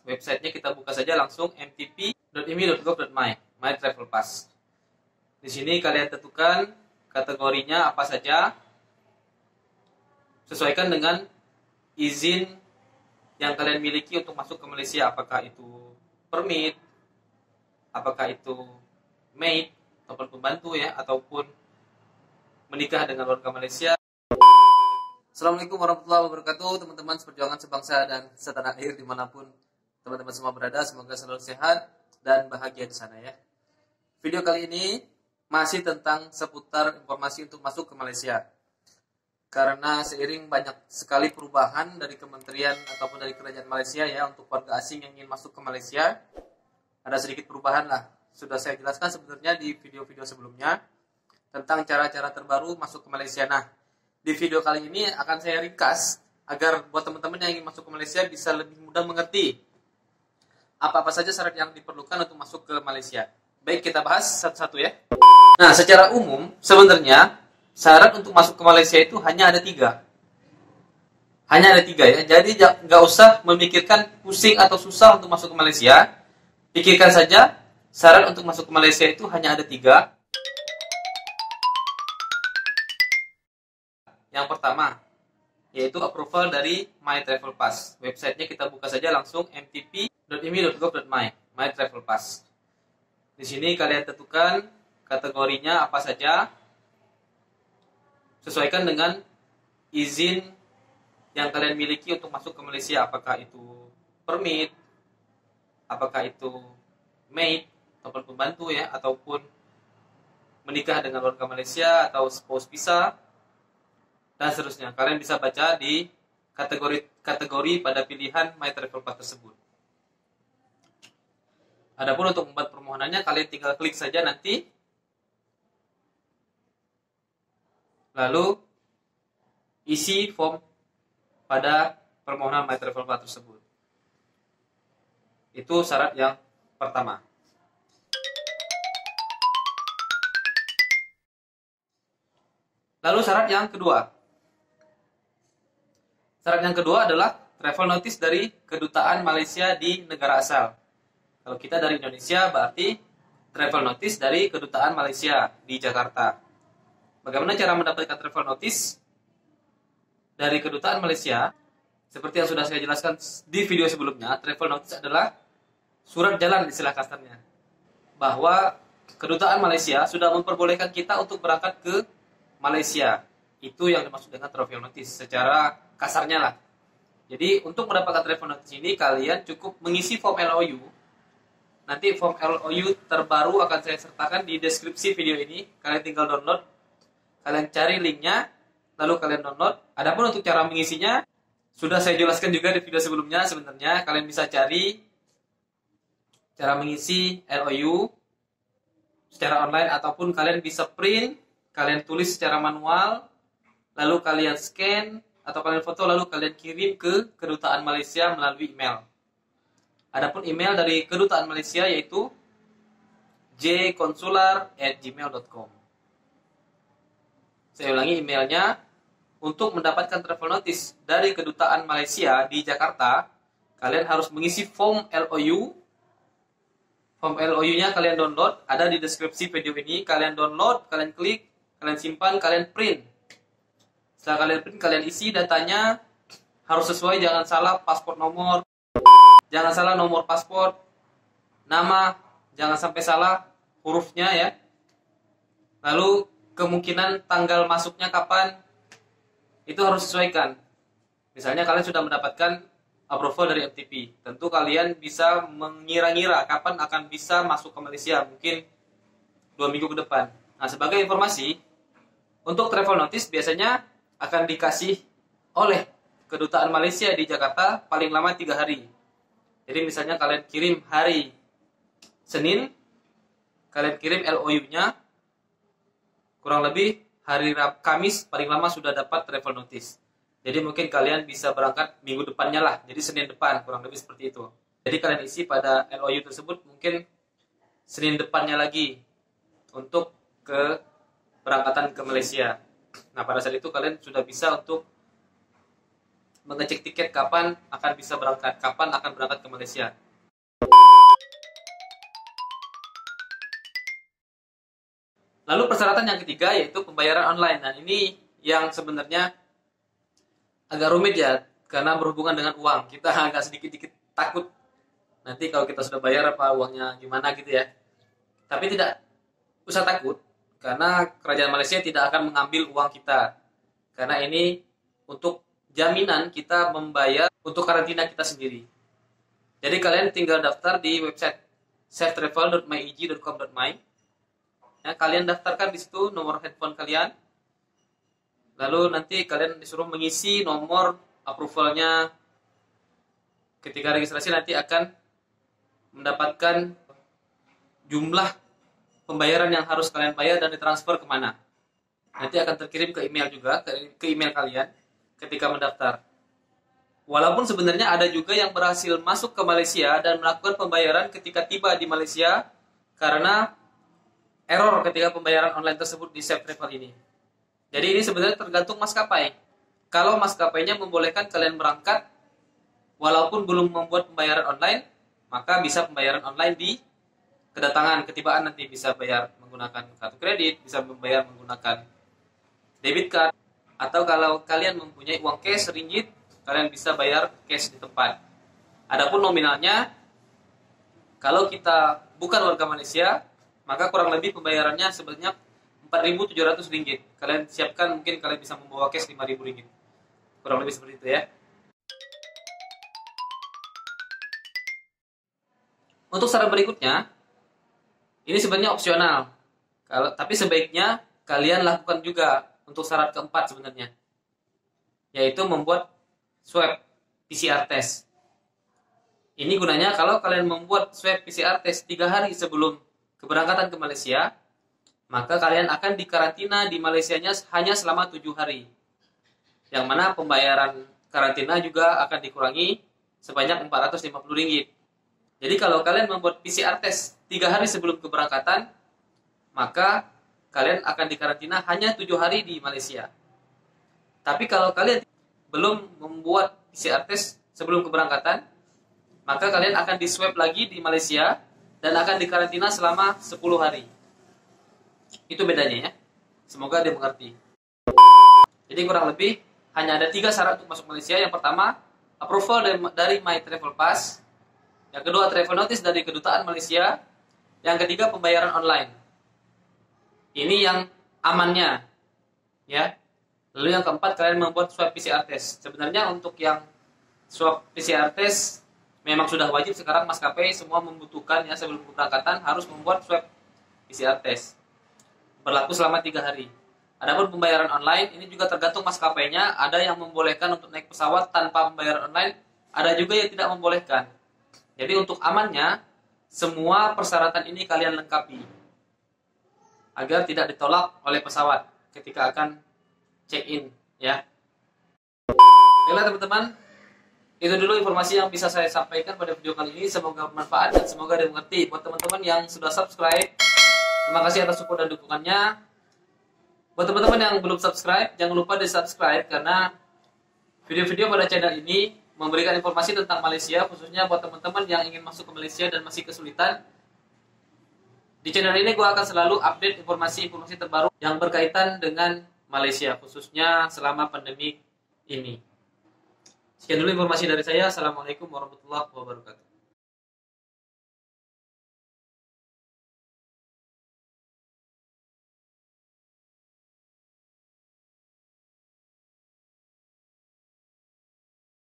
Websitenya kita buka saja langsung mtp.imi.gov.my, My Travel Pass. Di sini kalian tentukan kategorinya apa saja, sesuaikan dengan izin yang kalian miliki untuk masuk ke Malaysia, apakah itu permit, apakah itu maid ataupun pembantu ya, ataupun menikah dengan warga Malaysia. Assalamualaikum warahmatullahi wabarakatuh, teman-teman seperjuangan sebangsa dan setanah air dimanapun teman-teman semua berada, semoga selalu sehat dan bahagia di sana ya. Video kali ini masih tentang seputar informasi untuk masuk ke Malaysia. Karena seiring banyak sekali perubahan dari kementerian ataupun dari kerajaan Malaysia ya, untuk warga asing yang ingin masuk ke Malaysia, ada sedikit perubahan lah. Sudah saya jelaskan sebenarnya di video-video sebelumnya tentang cara-cara terbaru masuk ke Malaysia. Nah, di video kali ini akan saya ringkas agar buat teman-teman yang ingin masuk ke Malaysia bisa lebih mudah mengerti apa-apa saja syarat yang diperlukan untuk masuk ke Malaysia. Baik, kita bahas satu-satu ya. Nah, secara umum sebenarnya syarat untuk masuk ke Malaysia itu hanya ada 3. Hanya ada 3 ya. Jadi nggak usah memikirkan pusing atau susah untuk masuk ke Malaysia. Pikirkan saja syarat untuk masuk ke Malaysia itu hanya ada 3. Yang pertama yaitu approval dari My Travel Pass. Websitenya kita buka saja langsung mtp.imi.gov.my, My Travel Pass. Di sini kalian tentukan kategorinya apa saja, sesuaikan dengan izin yang kalian miliki untuk masuk ke Malaysia, apakah itu permit, apakah itu maid ataupun pembantu ya, ataupun menikah dengan warga Malaysia atau spouse visa dan seterusnya. Kalian bisa baca di kategori pada pilihan My Travel Pass tersebut. Adapun untuk membuat permohonannya, kalian tinggal klik saja nanti, lalu isi form pada permohonan My Travel Pass tersebut. Itu syarat yang pertama. Lalu syarat yang kedua. Syarat yang kedua adalah travel notice dari kedutaan Malaysia di negara asal. Kalau kita dari Indonesia berarti travel notice dari kedutaan Malaysia di Jakarta. Bagaimana cara mendapatkan travel notice dari kedutaan Malaysia? Seperti yang sudah saya jelaskan di video sebelumnya, travel notice adalah surat jalan istilah kasarnya, bahwa kedutaan Malaysia sudah memperbolehkan kita untuk berangkat ke Malaysia. Itu yang dimaksud dengan travel notice secara kasarnya lah. Jadi untuk mendapatkan travel notice ini, kalian cukup mengisi form LOU. Nanti form LOU terbaru akan saya sertakan di deskripsi video ini. Kalian tinggal download, kalian cari linknya, lalu kalian download. Adapun untuk cara mengisinya sudah saya jelaskan juga di video sebelumnya. Sebenarnya kalian bisa cari cara mengisi LOU secara online, ataupun kalian bisa print, kalian tulis secara manual, lalu kalian scan atau kalian foto, lalu kalian kirim ke kedutaan Malaysia melalui email. Adapun email dari kedutaan Malaysia yaitu jconsular@gmail.com. Saya ulangi emailnya. Untuk mendapatkan travel notice dari kedutaan Malaysia di Jakarta, kalian harus mengisi form LOU. Form LOU-nya kalian download, ada di deskripsi video ini. Kalian download, kalian klik, kalian simpan, kalian print. Setelah kalian print, kalian isi datanya, harus sesuai, jangan salah paspor nomor, jangan salah nomor paspor, nama, jangan sampai salah hurufnya ya. Lalu kemungkinan tanggal masuknya kapan, itu harus sesuaikan. Misalnya kalian sudah mendapatkan approval dari MTP, tentu kalian bisa mengira-ngira kapan akan bisa masuk ke Malaysia, mungkin 2 minggu ke depan. Nah, sebagai informasi, untuk travel notice biasanya akan dikasih oleh kedutaan Malaysia di Jakarta paling lama 3 hari. Jadi misalnya kalian kirim hari Senin, kalian kirim LOU-nya, kurang lebih hari Kamis paling lama sudah dapat travel notice. Jadi mungkin kalian bisa berangkat minggu depannya lah, jadi Senin depan, kurang lebih seperti itu. Jadi kalian isi pada LOU tersebut mungkin Senin depannya lagi untuk keberangkatan ke Malaysia. Nah, pada saat itu kalian sudah bisa untuk mengecek tiket kapan akan bisa berangkat, kapan akan berangkat ke Malaysia. Lalu persyaratan yang ketiga yaitu pembayaran online. Dan ini yang sebenarnya agak rumit ya, karena berhubungan dengan uang. Kita agak sedikit-sedikit takut nanti kalau kita sudah bayar apa uangnya gimana gitu ya. Tapi tidak usah takut, karena kerajaan Malaysia tidak akan mengambil uang kita. Karena ini untuk jaminan kita membayar untuk karantina kita sendiri. Jadi kalian tinggal daftar di website safetravel.myeg.com.my. Ya, kalian daftarkan di situ nomor handphone kalian. Lalu nanti kalian disuruh mengisi nomor approvalnya. Ketika registrasi nanti akan mendapatkan jumlah pembayaran yang harus kalian bayar dan ditransfer kemana. Nanti akan terkirim ke email juga, ke email kalian ketika mendaftar. Walaupun sebenarnya ada juga yang berhasil masuk ke Malaysia dan melakukan pembayaran ketika tiba di Malaysia karena error ketika pembayaran online tersebut di Safe Travel ini. Jadi ini sebenarnya tergantung maskapai. Kalau maskapainya membolehkan kalian berangkat walaupun belum membuat pembayaran online, maka bisa pembayaran online di kedatangan, ketibaan nanti bisa bayar menggunakan kartu kredit, bisa membayar menggunakan debit card, atau kalau kalian mempunyai uang cash ringgit, kalian bisa bayar cash di tempat. Adapun nominalnya, kalau kita bukan warga Malaysia, maka kurang lebih pembayarannya sebenarnya 4.700 ringgit. Kalian siapkan, mungkin kalian bisa membawa cash 5.000 ringgit. Kurang lebih seperti itu ya. Untuk saran berikutnya, ini sebenarnya opsional. Tapi sebaiknya kalian lakukan juga untuk syarat keempat sebenarnya, yaitu membuat swab PCR test. Ini gunanya kalau kalian membuat swab PCR test 3 hari sebelum keberangkatan ke Malaysia, maka kalian akan dikarantina di Malaysianya hanya selama 7 hari. Yang mana pembayaran karantina juga akan dikurangi sebanyak 450 ringgit. Jadi kalau kalian membuat PCR test 3 hari sebelum keberangkatan, maka kalian akan dikarantina hanya 7 hari di Malaysia. Tapi kalau kalian belum membuat PCR test sebelum keberangkatan, maka kalian akan diswab lagi di Malaysia dan akan dikarantina selama 10 hari. Itu bedanya ya. Semoga dimengerti. Jadi kurang lebih hanya ada 3 syarat untuk masuk Malaysia. Yang pertama, approval dari My Travel Pass. Yang kedua, travel notice dari kedutaan Malaysia. Yang ketiga, pembayaran online. Ini yang amannya, ya. Lalu yang keempat, kalian membuat swab PCR test. Sebenarnya untuk yang swab PCR test memang sudah wajib sekarang, maskapai semua membutuhkan ya, sebelum keberangkatan harus membuat swab PCR test. Berlaku selama 3 hari. Adapun pembayaran online ini juga tergantung maskapainya. Ada yang membolehkan untuk naik pesawat tanpa pembayaran online, ada juga yang tidak membolehkan. Jadi untuk amannya, semua persyaratan ini kalian lengkapi agar tidak ditolak oleh pesawat ketika akan check-in ya. Baiklah teman-teman, itu dulu informasi yang bisa saya sampaikan pada video kali ini. Semoga bermanfaat dan semoga dimengerti. Buat teman-teman yang sudah subscribe, terima kasih atas support dan dukungannya. Buat teman-teman yang belum subscribe, jangan lupa di subscribe, karena video-video pada channel ini memberikan informasi tentang Malaysia, khususnya buat teman-teman yang ingin masuk ke Malaysia dan masih kesulitan. Di channel ini gue akan selalu update informasi-informasi terbaru yang berkaitan dengan Malaysia, khususnya selama pandemi ini. Sekian dulu informasi dari saya. Assalamualaikum warahmatullahi wabarakatuh.